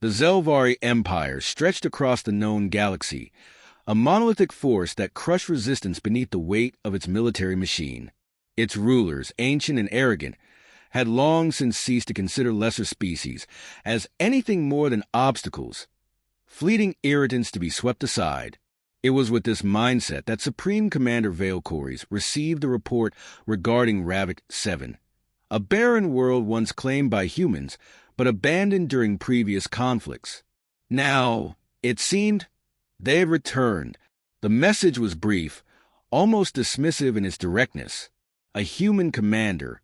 The Zelvari Empire stretched across the known galaxy, a monolithic force that crushed resistance beneath the weight of its military machine. Its rulers, ancient and arrogant, had long since ceased to consider lesser species as anything more than obstacles, fleeting irritants to be swept aside. It was with this mindset that Supreme Commander Veilcoris received the report regarding Ravik 7, a barren world once claimed by humans but abandoned during previous conflicts. Now, it seemed, they had returned. The message was brief, almost dismissive in its directness. A human commander,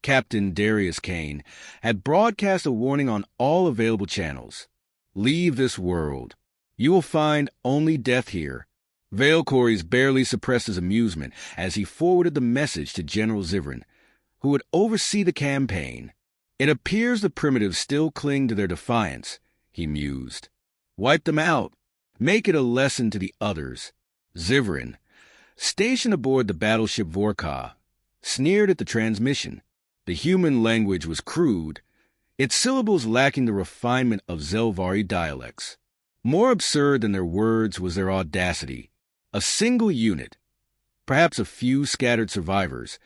Captain Darius Kane, had broadcast a warning on all available channels. Leave this world. You will find only death here. Veilcoris barely suppressed his amusement as he forwarded the message to General Zivran, who would oversee the campaign. It appears the primitives still cling to their defiance, he mused. Wipe them out. Make it a lesson to the others. Zivran, stationed aboard the battleship Vorka, sneered at the transmission. The human language was crude, its syllables lacking the refinement of Zelvari dialects. More absurd than their words was their audacity. A single unit, perhaps a few scattered survivors,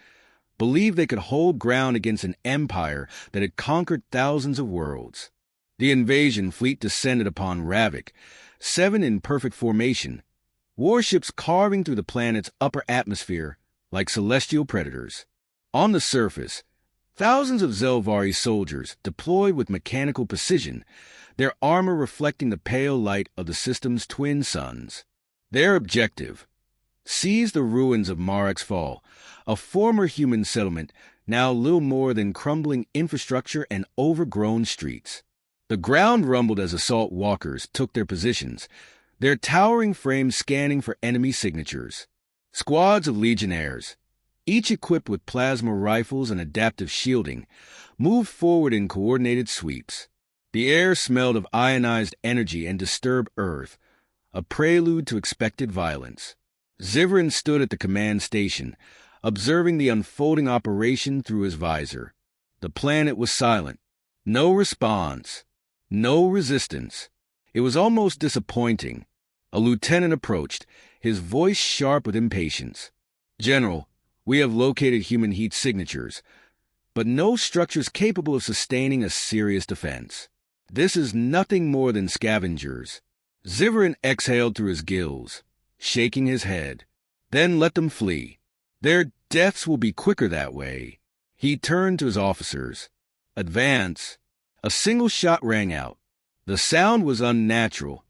believed they could hold ground against an empire that had conquered thousands of worlds. The invasion fleet descended upon Ravik, 7 in perfect formation, warships carving through the planet's upper atmosphere like celestial predators. On the surface, thousands of Zelvari soldiers deployed with mechanical precision, their armor reflecting the pale light of the system's twin suns. Their objective: seize the ruins of Marek's Fall, a former human settlement now little more than crumbling infrastructure and overgrown streets. The ground rumbled as assault walkers took their positions, their towering frames scanning for enemy signatures. Squads of legionnaires, each equipped with plasma rifles and adaptive shielding, moved forward in coordinated sweeps. The air smelled of ionized energy and disturbed earth, a prelude to expected violence. Zivran stood at the command station, observing the unfolding operation through his visor. The planet was silent. No response. No resistance. It was almost disappointing. A lieutenant approached, his voice sharp with impatience. General, we have located human heat signatures, but no structures capable of sustaining a serious defense. This is nothing more than scavengers. Zivran exhaled through his gills, shaking his head. Then let them flee. Their deaths will be quicker that way. He turned to his officers. Advance. A single shot rang out. The sound was unnatural,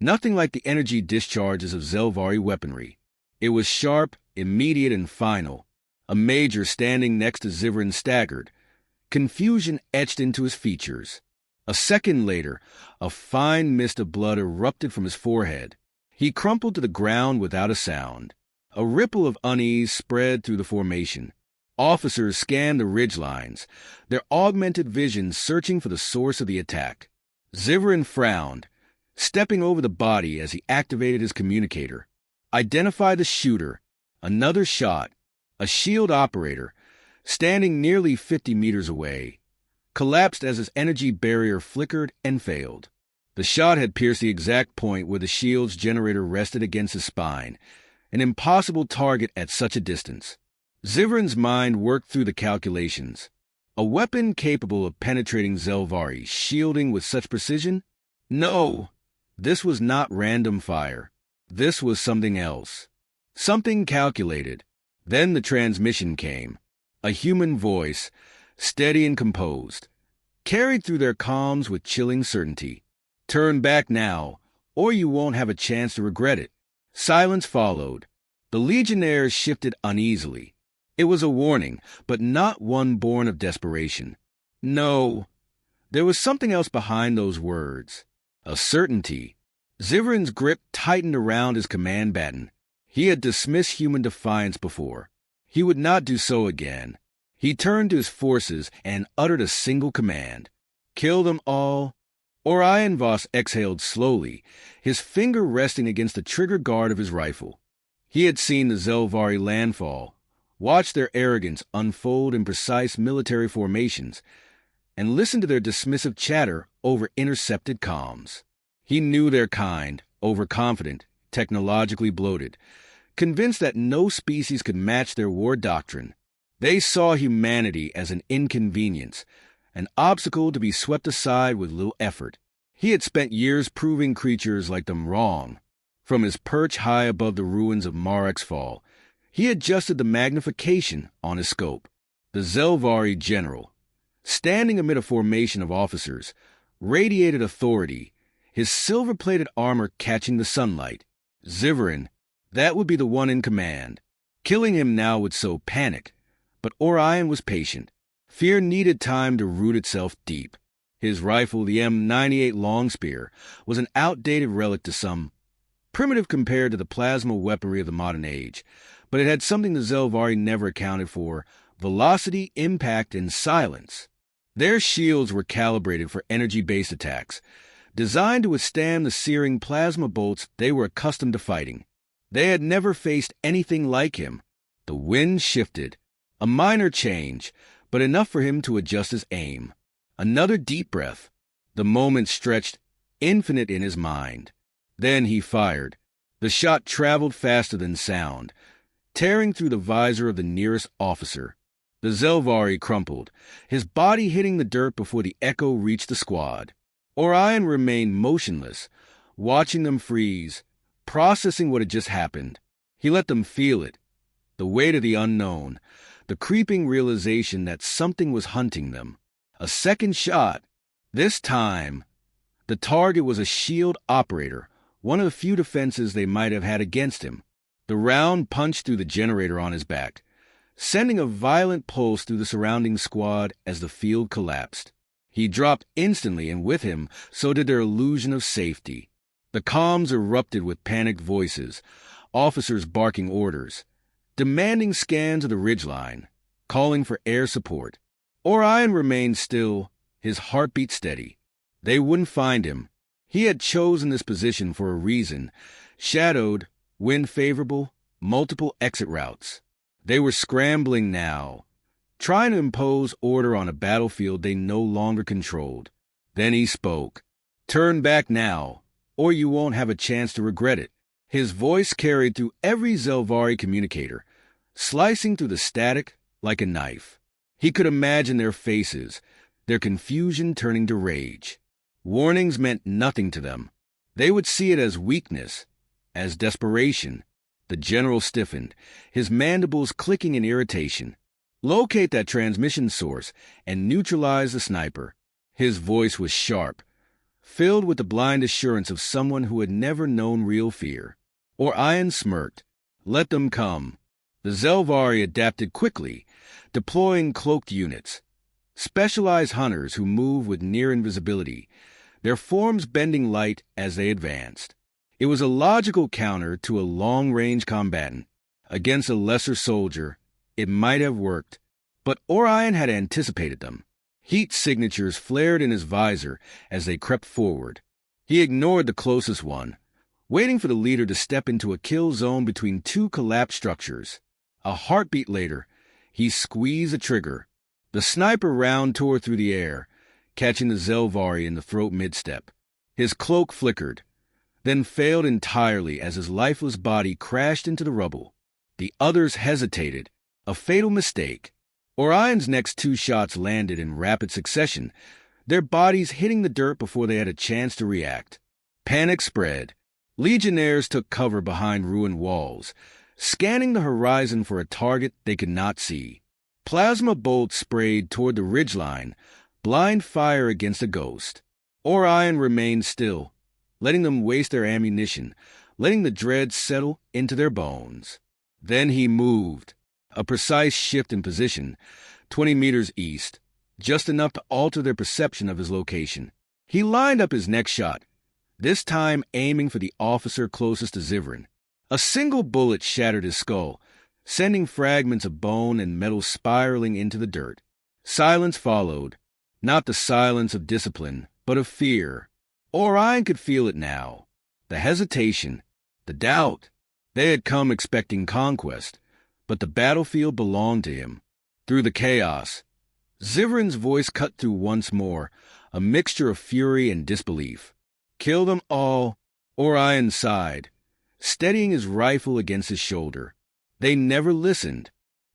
nothing like the energy discharges of Zelvari weaponry. It was sharp, immediate, and final. A major standing next to Zivran staggered, confusion etched into his features. A second later, a fine mist of blood erupted from his forehead. He crumpled to the ground without a sound. A ripple of unease spread through the formation. Officers scanned the ridgelines, their augmented vision searching for the source of the attack. Zivran frowned, stepping over the body as he activated his communicator. Identify the shooter. Another shot. A shield operator, standing nearly 50 meters away, collapsed as his energy barrier flickered and failed. The shot had pierced the exact point where the shield's generator rested against his spine, an impossible target at such a distance. Zivran's mind worked through the calculations. A weapon capable of penetrating Zelvari shielding with such precision? No! This was not random fire. This was something else. Something calculated. Then the transmission came. A human voice, steady and composed, carried through their comms with chilling certainty. Turn back now, or you won't have a chance to regret it. Silence followed. The legionnaires shifted uneasily. It was a warning, but not one born of desperation. No, there was something else behind those words. A certainty. Zivran's grip tightened around his command baton. He had dismissed human defiance before. He would not do so again. He turned to his forces and uttered a single command. Kill them all. Orion Voss exhaled slowly, his finger resting against the trigger guard of his rifle. He had seen the Zelvari landfall, watched their arrogance unfold in precise military formations, and listened to their dismissive chatter over intercepted comms. He knew their kind, overconfident, technologically bloated, convinced that no species could match their war doctrine. They saw humanity as an inconvenience, an obstacle to be swept aside with little effort. He had spent years proving creatures like them wrong. From his perch high above the ruins of Marek's Fall, he adjusted the magnification on his scope. The Zelvari general, standing amid a formation of officers, radiated authority, his silver-plated armor catching the sunlight. Zivarin, that would be the one in command. Killing him now would sow panic, but Orion was patient. Fear needed time to root itself deep. His rifle, the M98 Longspear, was an outdated relic to some, primitive compared to the plasma weaponry of the modern age, but it had something the Zelvari never accounted for: velocity, impact, and silence. Their shields were calibrated for energy-based attacks, designed to withstand the searing plasma bolts they were accustomed to fighting. They had never faced anything like him. The wind shifted. A minor change, but enough for him to adjust his aim. Another deep breath. The moment stretched infinite in his mind. Then he fired. The shot traveled faster than sound, tearing through the visor of the nearest officer. The Zelvari crumpled, his body hitting the dirt before the echo reached the squad. Orion remained motionless, watching them freeze, processing what had just happened. He let them feel it. The weight of the unknown, the creeping realization that something was hunting them. A second shot. This time, the target was a shield operator, one of the few defenses they might have had against him. The round punched through the generator on his back, sending a violent pulse through the surrounding squad as the field collapsed. He dropped instantly, and with him, so did their illusion of safety. The comms erupted with panicked voices, officers barking orders, demanding scans of the ridgeline, calling for air support. Orion remained still, his heartbeat steady. They wouldn't find him. He had chosen this position for a reason: shadowed, wind favorable, multiple exit routes. They were scrambling now, trying to impose order on a battlefield they no longer controlled. Then he spoke. "Turn back now, or you won't have a chance to regret it." His voice carried through every Zelvari communicator, slicing through the static like a knife. He could imagine their faces, their confusion turning to rage. Warnings meant nothing to them. They would see it as weakness, as desperation. The general stiffened, his mandibles clicking in irritation. "Locate that transmission source and neutralize the sniper." His voice was sharp, filled with the blind assurance of someone who had never known real fear. Orion smirked. Let them come. The Zelvari adapted quickly, deploying cloaked units, specialized hunters who move with near invisibility, their forms bending light as they advanced. It was a logical counter to a long-range combatant. Against a lesser soldier, it might have worked, but Orion had anticipated them. Heat signatures flared in his visor as they crept forward. He ignored the closest one, waiting for the leader to step into a kill zone between two collapsed structures. A heartbeat later, he squeezed the trigger. The sniper round tore through the air, catching the Zelvari in the throat mid-step. His cloak flickered, then failed entirely as his lifeless body crashed into the rubble. The others hesitated, a fatal mistake. Orion's next two shots landed in rapid succession, their bodies hitting the dirt before they had a chance to react. Panic spread. Legionnaires took cover behind ruined walls, scanning the horizon for a target they could not see. Plasma bolts sprayed toward the ridgeline, blind fire against a ghost. Orion remained still, letting them waste their ammunition, letting the dread settle into their bones. Then he moved, a precise shift in position, 20 meters east, just enough to alter their perception of his location. He lined up his next shot, this time aiming for the officer closest to Zivarin. A single bullet shattered his skull, sending fragments of bone and metal spiraling into the dirt. Silence followed, not the silence of discipline, but of fear. Orion could feel it now. The hesitation, the doubt. They had come expecting conquest, but the battlefield belonged to him. Through the chaos, Zivrin's voice cut through once more, a mixture of fury and disbelief. "Kill them all," Orion sighed, steadying his rifle against his shoulder. They never listened.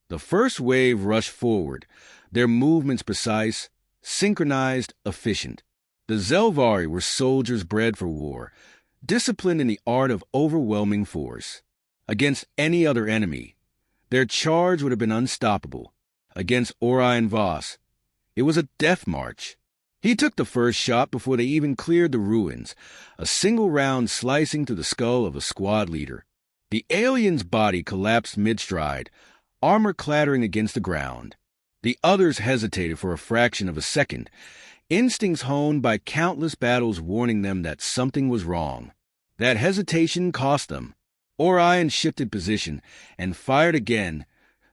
The first wave rushed forward, their movements precise, synchronized, efficient. The Zelvari were soldiers bred for war, disciplined in the art of overwhelming force. Against any other enemy, their charge would have been unstoppable. Against Orion Voss, it was a death march. He took the first shot before they even cleared the ruins, a single round slicing through the skull of a squad leader. The alien's body collapsed mid-stride, armor clattering against the ground. The others hesitated for a fraction of a second, instincts honed by countless battles warning them that something was wrong. That hesitation cost them. Orion shifted position and fired again,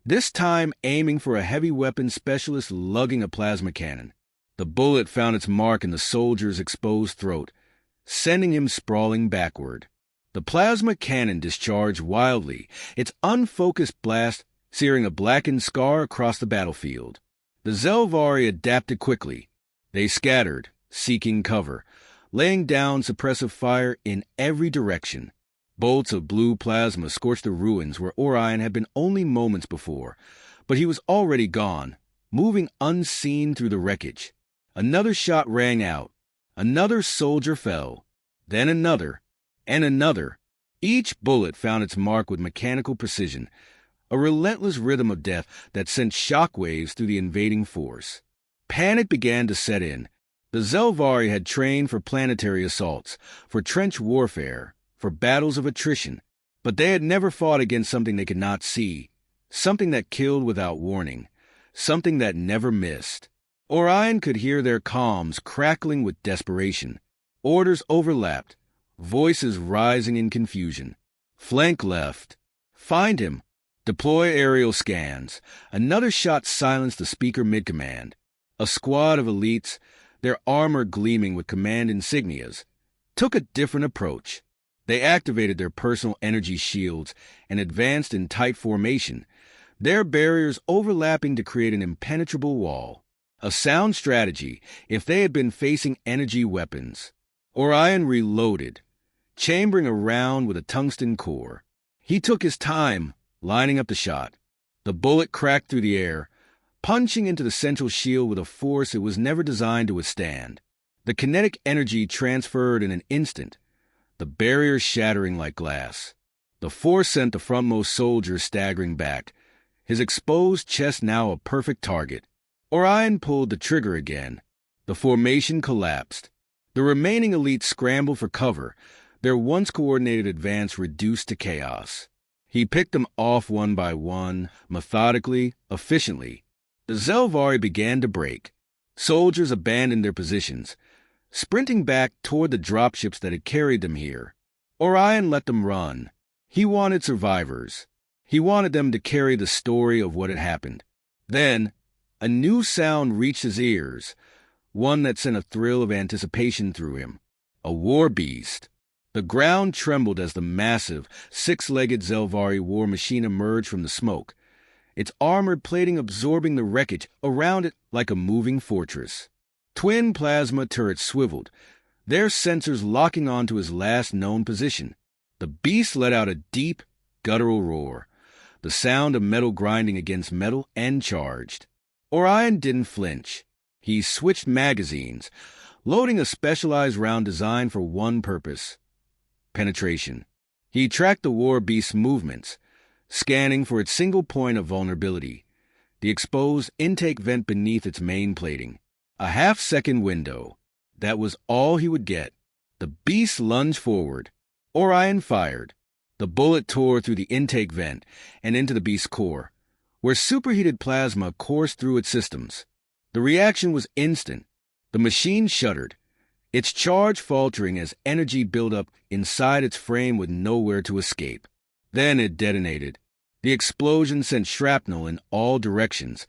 this time aiming for a heavy weapon specialist lugging a plasma cannon. The bullet found its mark in the soldier's exposed throat, sending him sprawling backward. The plasma cannon discharged wildly, its unfocused blast searing a blackened scar across the battlefield. The Zelvari adapted quickly. They scattered, seeking cover, laying down suppressive fire in every direction. Bolts of blue plasma scorched the ruins where Orion had been only moments before, but he was already gone, moving unseen through the wreckage. Another shot rang out. Another soldier fell. Then another, and another. Each bullet found its mark with mechanical precision, a relentless rhythm of death that sent shockwaves through the invading force. Panic began to set in. The Zelvari had trained for planetary assaults, for trench warfare, for battles of attrition, but they had never fought against something they could not see, something that killed without warning, something that never missed. Orion could hear their comms crackling with desperation. Orders overlapped, voices rising in confusion. Flank left. Find him. Deploy aerial scans. Another shot silenced the speaker mid-command. A squad of elites, their armor gleaming with command insignias, took a different approach. They activated their personal energy shields and advanced in tight formation, their barriers overlapping to create an impenetrable wall. A sound strategy if they had been facing energy weapons. Orion reloaded, chambering a round with a tungsten core. He took his time, lining up the shot. The bullet cracked through the air, punching into the central shield with a force it was never designed to withstand. The kinetic energy transferred in an instant, the barrier shattering like glass. The force sent the frontmost soldier staggering back, his exposed chest now a perfect target. Orion pulled the trigger again. The formation collapsed. The remaining elites scrambled for cover, their once-coordinated advance reduced to chaos. He picked them off one by one, methodically, efficiently. The Zelvari began to break. Soldiers abandoned their positions, sprinting back toward the dropships that had carried them here. Orion let them run. He wanted survivors. He wanted them to carry the story of what had happened. Then, a new sound reached his ears, one that sent a thrill of anticipation through him. A war beast. The ground trembled as the massive, six-legged Zelvari war machine emerged from the smoke, its armored plating absorbing the wreckage around it like a moving fortress. Twin plasma turrets swiveled, their sensors locking onto his last known position. The beast let out a deep, guttural roar, the sound of metal grinding against metal and charged. Orion didn't flinch. He switched magazines, loading a specialized round designed for one purpose: penetration. He tracked the war beast's movements, scanning for its single point of vulnerability, the exposed intake vent beneath its main plating. A half-second window. That was all he would get. The beast lunged forward. Orion fired. The bullet tore through the intake vent and into the beast's core, where superheated plasma coursed through its systems. The reaction was instant. The machine shuddered, its charge faltering as energy built up inside its frame with nowhere to escape. Then it detonated. The explosion sent shrapnel in all directions,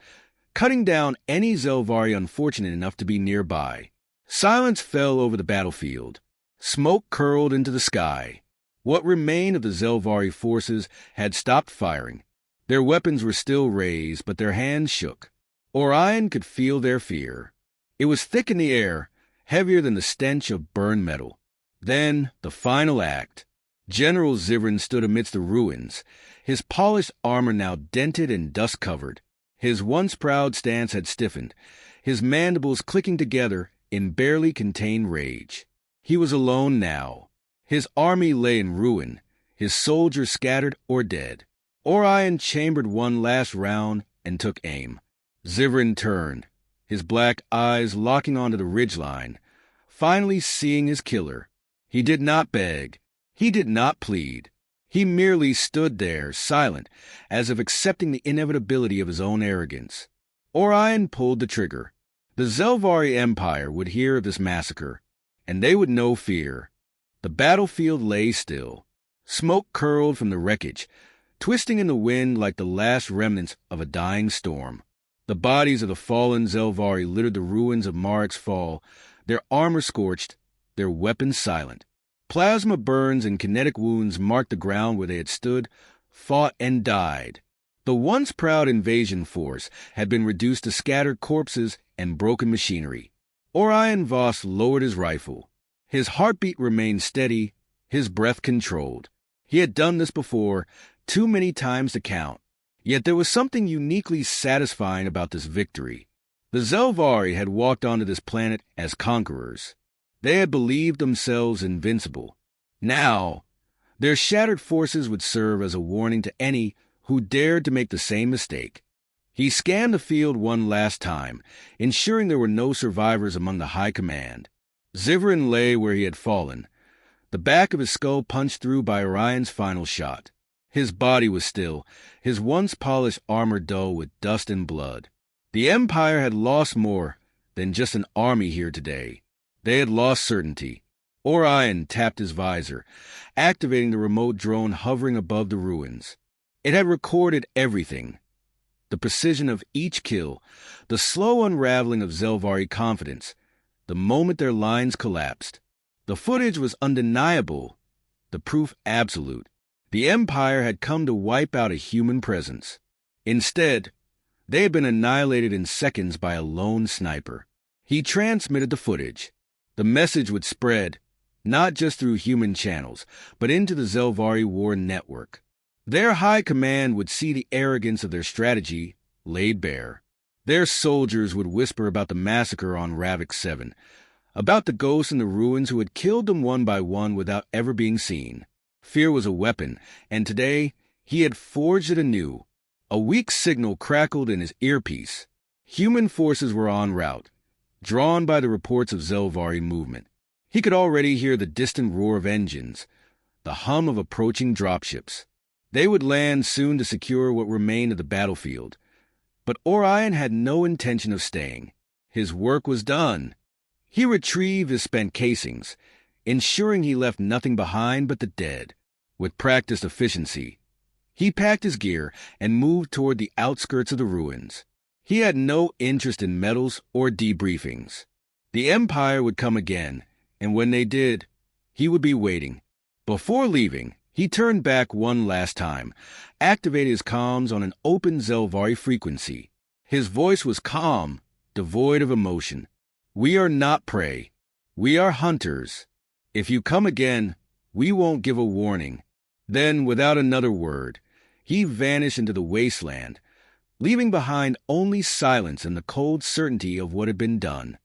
cutting down any Zelvari unfortunate enough to be nearby. Silence fell over the battlefield. Smoke curled into the sky. What remained of the Zelvari forces had stopped firing. Their weapons were still raised, but their hands shook. Orion could feel their fear. It was thick in the air, heavier than the stench of burned metal. Then, the final act. General Zivran stood amidst the ruins, his polished armor now dented and dust-covered. His once proud stance had stiffened, his mandibles clicking together in barely contained rage. He was alone now. His army lay in ruin, his soldiers scattered or dead. Orion chambered one last round and took aim. Zivran turned, his black eyes locking onto the ridgeline, finally seeing his killer. He did not beg. He did not plead. He merely stood there, silent, as if accepting the inevitability of his own arrogance. Orion pulled the trigger. The Zelvari Empire would hear of this massacre, and they would know fear. The battlefield lay still. Smoke curled from the wreckage, twisting in the wind like the last remnants of a dying storm. The bodies of the fallen Zelvari littered the ruins of Marek's fall, their armor scorched, their weapons silent. Plasma burns and kinetic wounds marked the ground where they had stood, fought, and died. The once proud invasion force had been reduced to scattered corpses and broken machinery. Orion Voss lowered his rifle. His heartbeat remained steady, his breath controlled. He had done this before, too many times to count. Yet there was something uniquely satisfying about this victory. The Zelvari had walked onto this planet as conquerors. They had believed themselves invincible. Now, their shattered forces would serve as a warning to any who dared to make the same mistake. He scanned the field one last time, ensuring there were no survivors among the high command. Zivran lay where he had fallen, the back of his skull punched through by Orion's final shot. His body was still, his once polished armor dull with dust and blood. The Empire had lost more than just an army here today. They had lost certainty. Orion tapped his visor, activating the remote drone hovering above the ruins. It had recorded everything. The precision of each kill, the slow unraveling of Zelvari confidence, the moment their lines collapsed. The footage was undeniable, the proof absolute. The Empire had come to wipe out a human presence. Instead, they had been annihilated in seconds by a lone sniper. He transmitted the footage. The message would spread, not just through human channels, but into the Zelvari war network. Their high command would see the arrogance of their strategy laid bare. Their soldiers would whisper about the massacre on Ravik 7, about the ghosts in the ruins who had killed them one by one without ever being seen. Fear was a weapon, and today he had forged it anew. A weak signal crackled in his earpiece. Human forces were en route, drawn by the reports of Zelvari movement. He could already hear the distant roar of engines, the hum of approaching dropships. They would land soon to secure what remained of the battlefield. But Orion had no intention of staying. His work was done. He retrieved his spent casings, ensuring he left nothing behind but the dead. With practiced efficiency, he packed his gear and moved toward the outskirts of the ruins. He had no interest in medals or debriefings. The Empire would come again, and when they did, he would be waiting. Before leaving, he turned back one last time, activated his comms on an open Zelvari frequency. His voice was calm, devoid of emotion. "We are not prey. We are hunters. If you come again, we won't give a warning." Then, without another word, he vanished into the wasteland, leaving behind only silence and the cold certainty of what had been done.